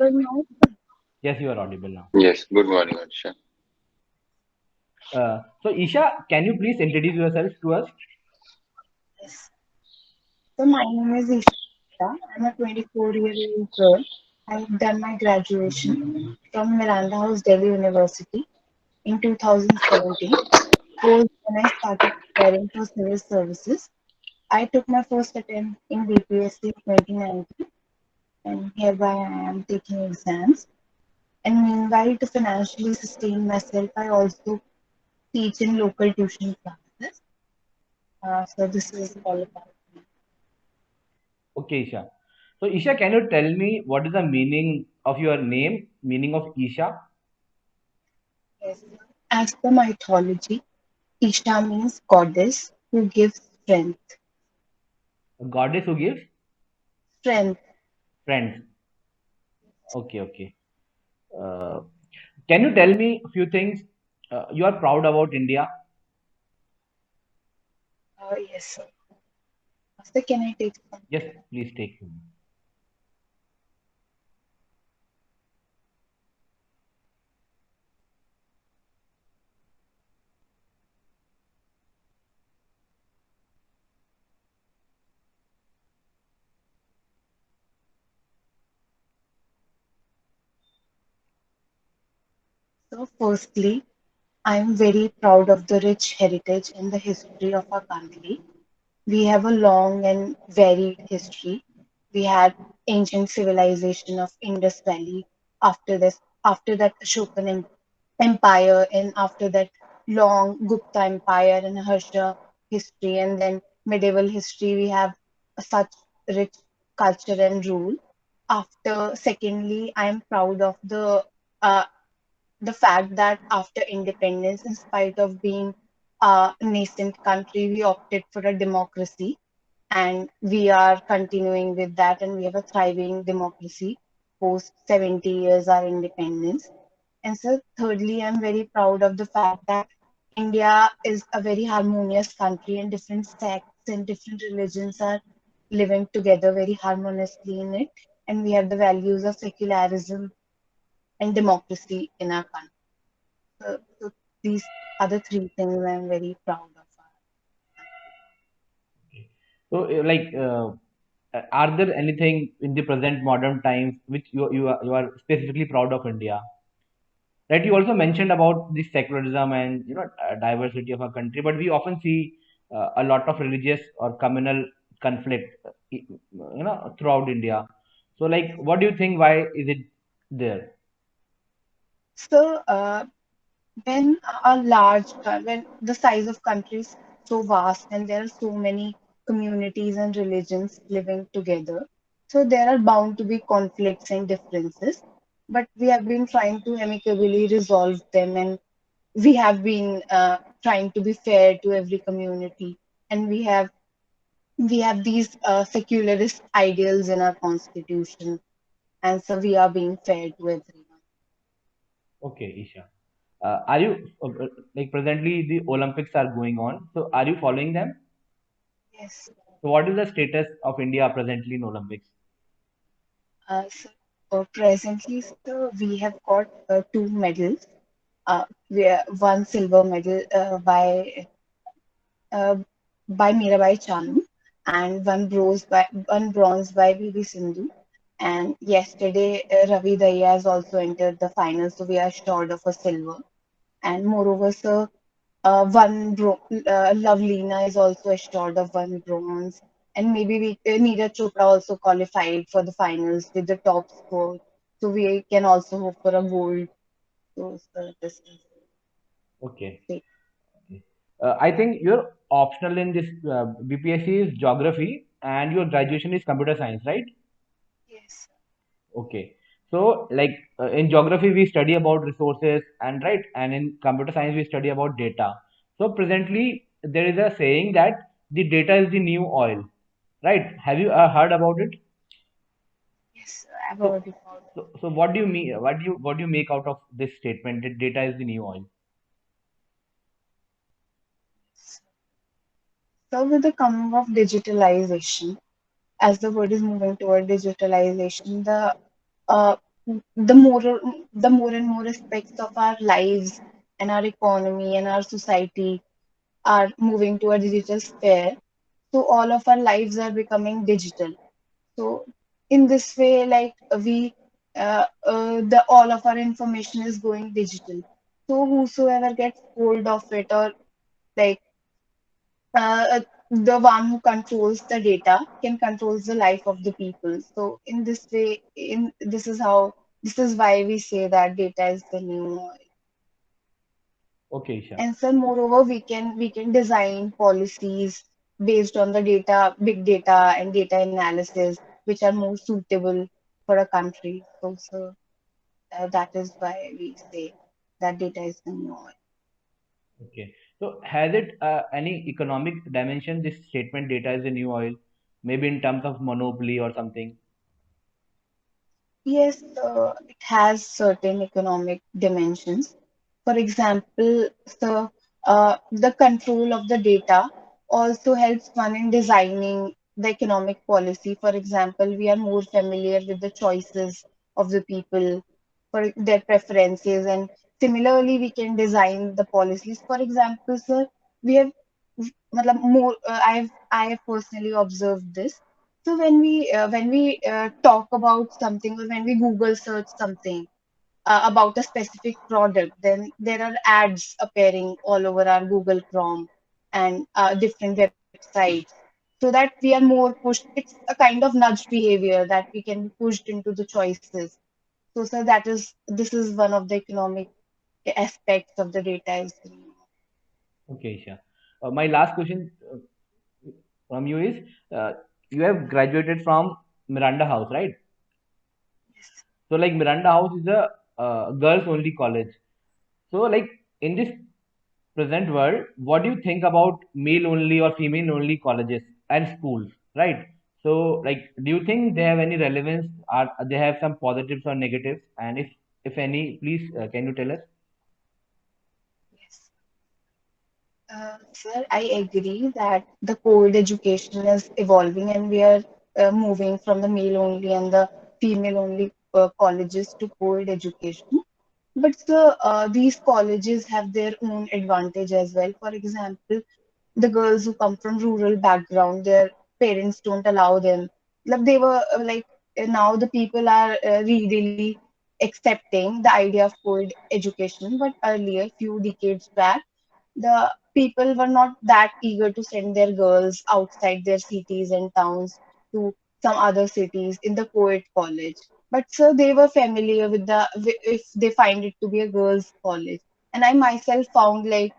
But now, Yes, you are audible now. Yes, good morning, Arsha. So, Isha, can you please introduce yourself to us? yes. So my name is Isha. I'm a 24-year-old girl. I've done my graduation from Miranda House, Delhi University in 2017. Was when I started preparing for civil services. I took my first attempt in BPSC 2019, and hereby I am taking exams. And meanwhile, to financially sustain myself, I also teach in local tuition classes. So this is all about me. Okay, Isha. So, Isha, can you tell me what is the meaning of your name, meaning of Isha? Yes. As per mythology, Isha means goddess who gives strength. A goddess who gives Strength. friends. Okay, okay. Uh, can you tell me a few things you are proud about India? Yes. So can I take some? Yes, please take. So firstly, I'm very proud of the rich heritage and the history of our country. We have a long and varied history. We had ancient civilization of Indus Valley. After that, Empire, and after that, long Gupta Empire and Harsha history, and then medieval history. We have such rich culture and rule. After, secondly, I am proud of uh, the fact that after independence, in spite of being a nascent country, we opted for a democracy, and we are continuing with that, and we have a thriving democracy post 70 years our independence. And so, thirdly, I'm very proud of the fact that India is a very harmonious country, and different sects and different religions are living together very harmoniously in it. And we have the values of secularism and democracy in our country. So these are the three things I'm very proud of our country. So, are there anything in the present modern times which you are specifically proud of India? Right, you also mentioned about the secularism and diversity of our country, but we often see a lot of religious or communal conflict, throughout India. So, like, what do you think? Why is it there? So when when the size of countries so vast and there are so many communities and religions living together, so there are bound to be conflicts and differences. But we have been trying to amicably resolve them, and we have been trying to be fair to every community, and we have these secularist ideals in our constitution, and so we are being fair to everyone. Okay, Isha. Are you like presently the Olympics are going on? So, are you following them? Yes. So, what is the status of India presently in Olympics? So presently, so we have got two medals. One silver medal uh, by Mirabai Chanu, and one bronze by PV Sindhu. And yesterday, Ravi Dahiya has also entered the final, so we are short of a silver. And moreover, sir, Lovelina is also assured of one bronze, and maybe Neeraj Chopra also qualified for the finals with the top score, so we can also hope for a gold. So, sir, this is Okay. it. Okay. I think your optional in this BPSC is geography and your graduation is computer science, right? Yes. Okay. So, like in geography, we study about resources, and right, and in computer science, we study about data. So, presently, there is a saying that the data is the new oil, right? Have you heard about it? Yes, I've So, already found. so what do you mean? What do you make out of this statement that data is the new oil? So, with the coming of digitalization, as the world is moving toward digitalization, the the more the more and more aspects of our lives and our economy and our society are moving to a digital sphere. So all of our lives are becoming digital. So in this way, like we, the all of our information is going digital. So whosoever gets hold of it, or like the one who controls the data can controls the life of the people. So in this way, in this is how this is why we say that data is the new oil. Okay, Isha. And so moreover, we can design policies based on the data, big data and data analysis, which are more suitable for a country. So that is why we say that data is the new oil. Okay. So has it any economic dimension, this statement data is the new oil, maybe in terms of monopoly or something? Yes, it has certain economic dimensions. For example, the control of the data also helps one in designing the economic policy. For example, we are more familiar with the choices of the people for their preferences, and similarly, we can design the policies. For example, sir, we have more. I have personally observed this. So when we talk about something, or when we Google search something about a specific product, then there are ads appearing all over our Google Chrome and different websites, so that we are more pushed. It's a kind of nudge behavior that we can be pushed into the choices. So, sir, this is one of the economic aspects of the data is. Okay, Isha. My last question from you is, uh, you have graduated from Miranda House, right? So like Miranda House is a girls only college. So like in this present world, what do you think about male only or female only colleges and schools, right? So like, do you think they have any relevance? Are they have some positives or negatives? And if any, please can you tell us? Yes. Sir, I agree that the co-ed education is evolving, and we are moving from the male only and the female only colleges to co-ed education. But sir, these colleges have their own advantage as well. For example, the girls who come from rural background, their parents don't allow them. Like they were now the people are really accepting the idea of co-ed education, but earlier, few decades back, the people were not that eager to send their girls outside their cities and towns to some other cities in the co-ed college. But so they were familiar with if they find it to be a girls' college. And I myself found like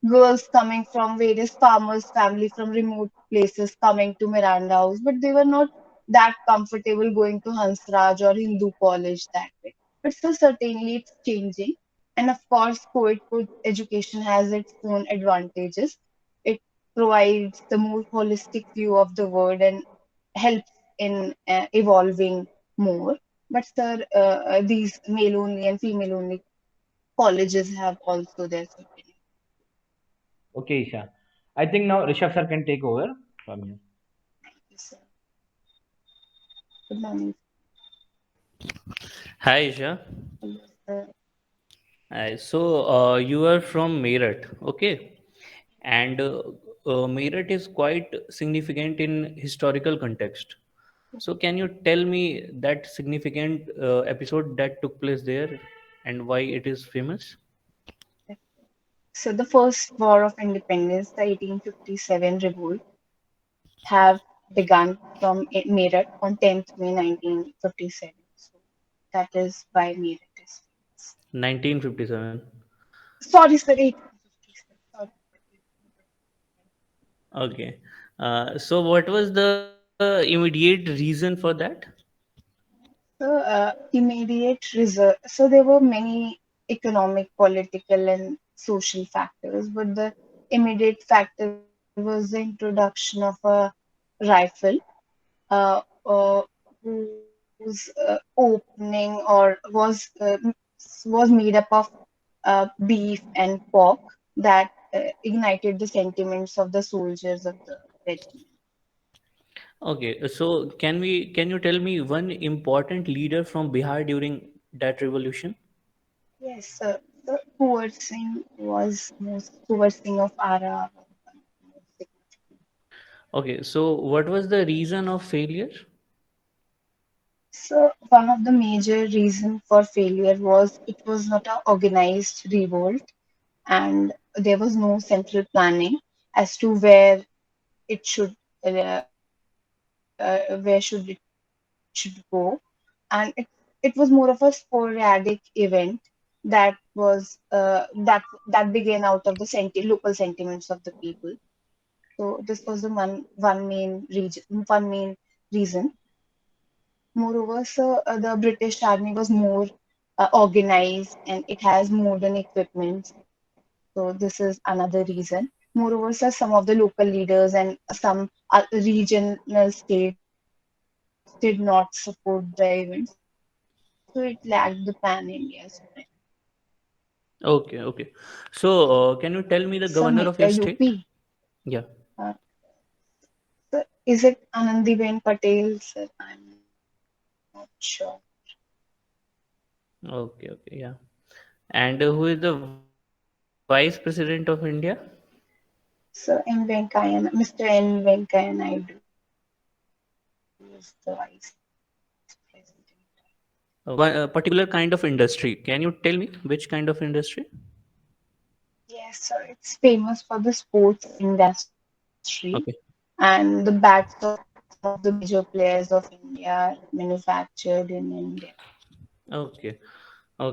girls coming from various farmers' family from remote places coming to Miranda House, but they were not that comfortable going to Hansraj or Hindu college that way. But so certainly it's changing. And of course, co-ed education has its own advantages. It provides the more holistic view of the world and helps in evolving more. But sir, these male only and female only colleges have also their certain. Okay, Isha. I think now Rishabh sir can take over from you. Yes, good morning. Hi, Isha. Hello, sir. Hi. So, you are from Meerut, okay? And Meerut is quite significant in historical context. So, can you tell me that significant episode that took place there and why it is famous? So the first war of independence, the 1857 revolt, have begun from Meerut on 10th May 1957. So that is why Meerut is famous. 1957. Sorry, sir, 1857. Sorry. Okay. So, what was the immediate reason for that? So immediate result. So there were many economic, political, and social factors, but the immediate factor was the introduction of a rifle uh, uh, whose opening or was made up of beef and pork that ignited the sentiments of the soldiers of the regiment. Okay, so can you tell me one important leader from Bihar during that revolution? Yes, the Kuwar Singh was most Kuwar Singh of Ara. Okay, so what was the reason of failure? So one of the major reason for failure was it was not an organized revolt, and there was no central planning as to where it should where should go, and it was more of a sporadic event that was that began out of the local sentiments of the people. So this was the one main reason. Moreover, so the British Army was more organized and it has modern equipment. So this is another reason. Moreover, sir, some of the local leaders and some regional states did not support the event, so it lacked the pan-India spirit. Okay, okay. So can you tell me the Some governor of your state? UP. Yeah. Uh, so is it Anandiben Patel, sir? I'm not sure. Okay, okay, yeah. And who is the vice president of India? So Mr. N. Venkaya Naidu is the vice president. One particular kind of industry. Can you tell me which kind of industry? Yes, so it's famous for the sports industry, Okay. and the bats of some of the major players of India are manufactured in India. Okay.